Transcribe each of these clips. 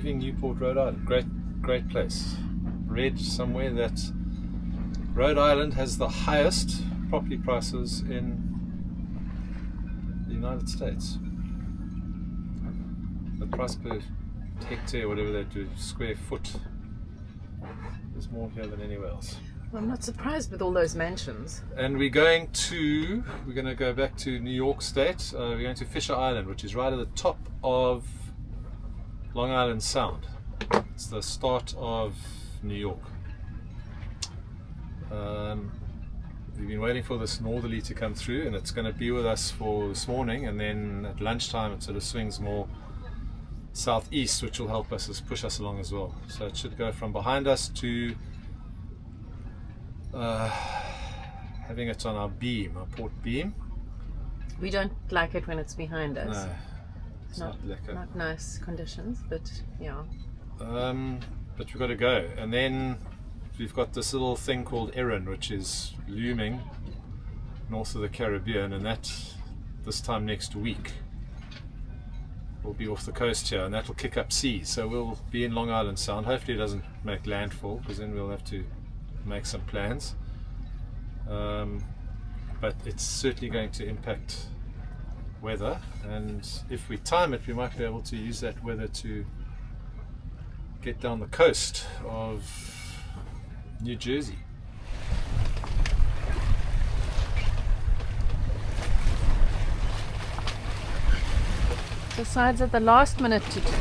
leaving Newport, Rhode Island. Great place. Read somewhere that Rhode Island has the highest property prices in the United States. The price per hectare, whatever they do, square foot, is more here than anywhere else. Well, I'm not surprised with all those mansions. And we're going to go back to New York State. We're going to Fisher Island, which is right at the top of Long Island Sound. It's the start of New York. We've been waiting for this northerly to come through, and it's going to be with us for this morning, and then at lunchtime it sort of swings more southeast, which will help us, push us along as well. So it should go from behind us to having it on our beam, our port beam. We don't like it when it's behind us. No, it's not lekker. Not nice conditions, but yeah. But we've got to go, and then we've got this little thing called Erin, which is looming north of the Caribbean, and that this time next week will be off the coast here, and that will kick up seas. So we'll be in Long Island Sound. Hopefully it doesn't make landfall, because then we'll have to make some plans. But it's certainly going to impact weather, and if we time it, we might be able to use that weather to get down the coast of New Jersey. Decides at the last minute to do.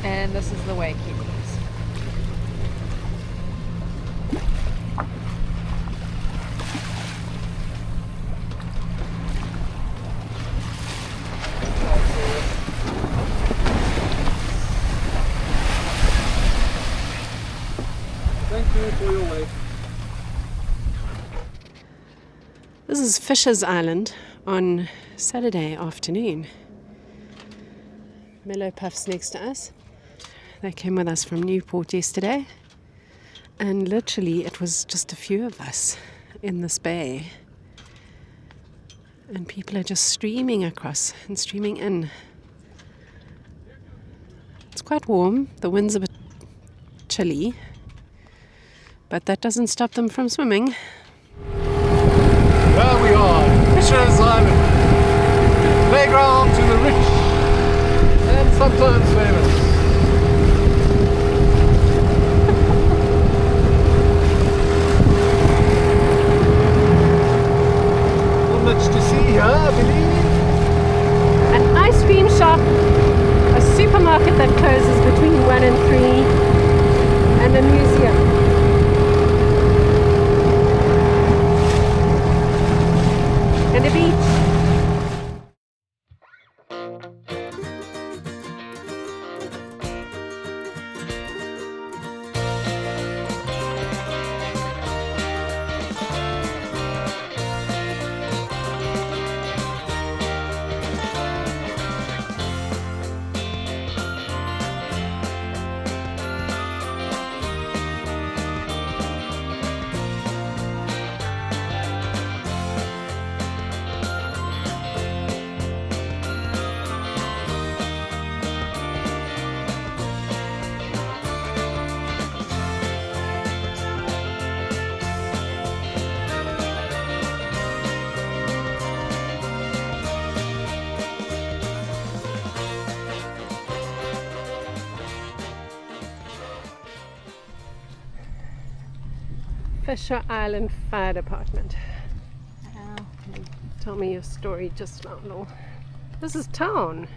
And this is the Waykeepers. Thank you for your wait. This is Fisher's Island on Saturday afternoon. Mellow Puff's next to us. They came with us from Newport yesterday, and literally it was just a few of us in this bay, and people are just streaming across and streaming in. It's quite warm, the wind's a bit chilly, but that doesn't stop them from swimming. Here we are, Fisher's Island, playground to the rich and sometimes famous. Not much to see here, I believe. An ice cream shop, a supermarket that closes between 1 and 3, and a museum. And a beach. Fisher Island Fire Department. Tell me your story just now, Law. This is town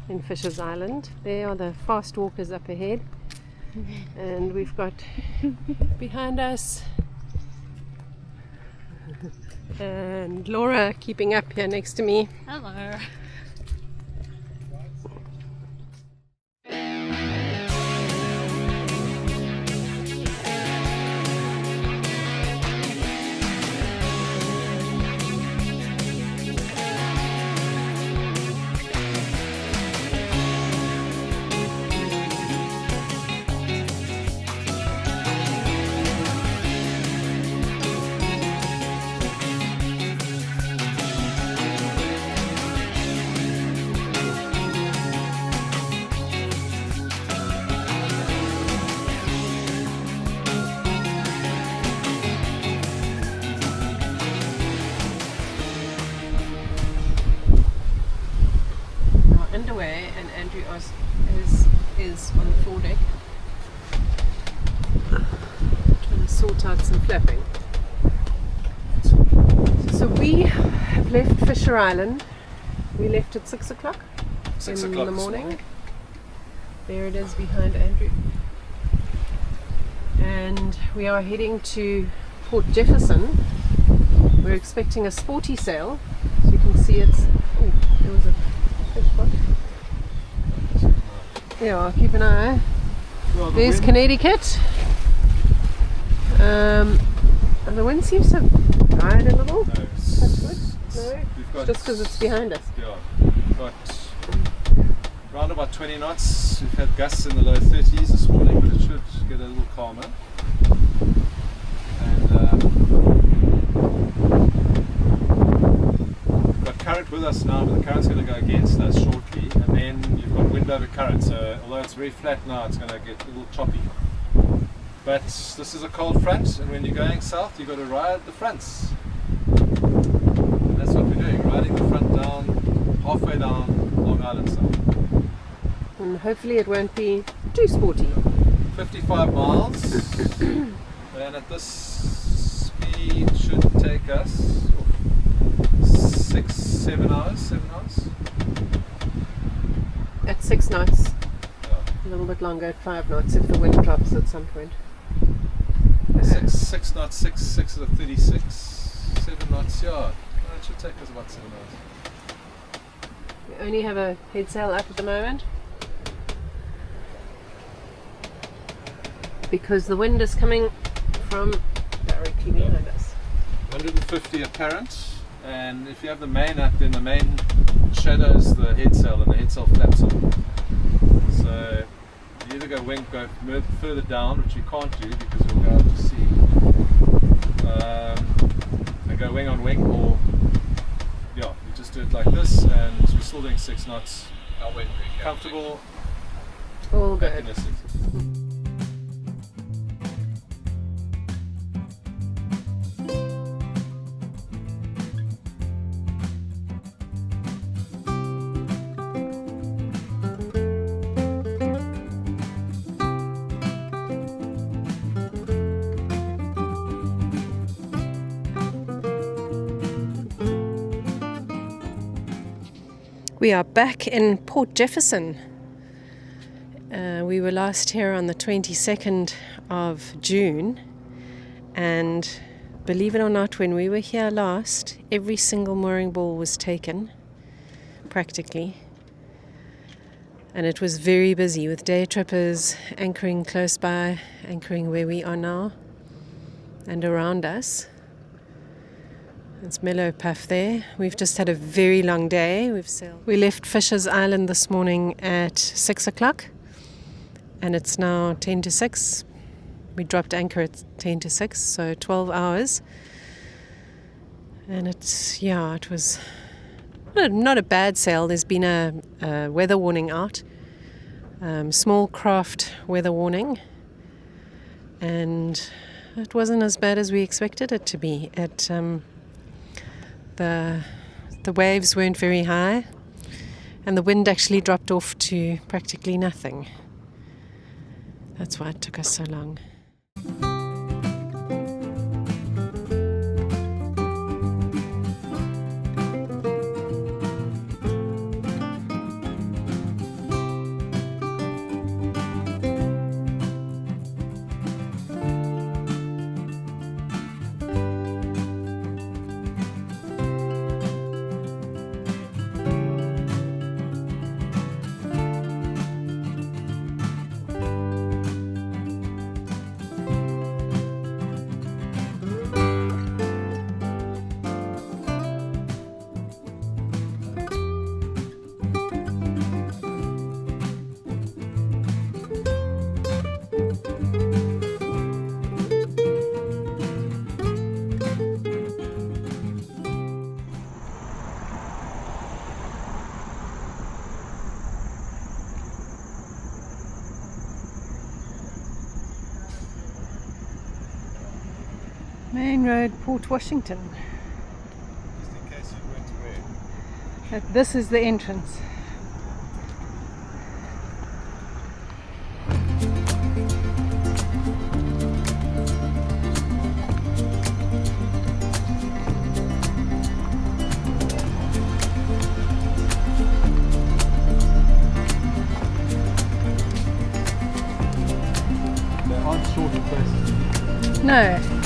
in Fisher's Island. There are the fast walkers up ahead. And we've got behind us and Laura keeping up here next to me. Hello. out some flapping. So we have left Fisher Island. We left at 6 o'clock 6 in o'clock the this morning. There it is behind Andrew. And we are heading to Port Jefferson. We're expecting a sporty sail. As you can see, it's... Oh, there was a fish spot. Yeah, keep an eye. Well, There's Connecticut. And the wind seems to have died a little. No, That's good. No, we've got, just because it's behind us. yeah, we've got around about 20 knots. We've had gusts in the low 30s this morning, but it should get a little calmer. And we've got current with us now, but the current's going to go against us shortly. And then you've got wind over current, so although it's very flat now, it's going to get a little choppy. But this is a cold front, and when you're going south, you've got to ride the fronts. And that's what we're doing, riding the front down, halfway down Long Island side. And hopefully it won't be too sporty. 55 miles, and at this speed should take us 7 hours. At 6 knots. Yeah. A little bit longer at 5 knots if the wind drops at some point. 6 knots, 6 is a 36, 7 knots, yeah. No, it should take us about 7 hours. We only have a head sail up at the moment because the wind is coming from directly behind us. 150 apparent, and if you have the main up, then the main shadows the head sail and the head sail flaps on. So you either go further down, which you can't do because we'll go out to sea, and go wing on wing, or yeah, you just do it like this, and we're still doing 6 knots. Comfortable. All Back good. in the city. We are back in Port Jefferson. We were last here on the 22nd of June, and believe it or not, when we were here last, every single mooring ball was taken, practically. And it was very busy with day trippers anchoring close by, anchoring where we are now and around us. It's Mellow Puff there. We've just had a very long day. We left Fisher's Island this morning at 6 o'clock, and it's now 10 to 6. We dropped anchor at 10 to 6, so 12 hours. And it was not a bad sail. There's been a weather warning out, small craft weather warning, and it wasn't as bad as we expected it to be. The waves weren't very high, and the wind actually dropped off to practically nothing. That's why it took us so long. Main Road, Port Washington. Just in case you weren't aware. This is the entrance. shorter place. No,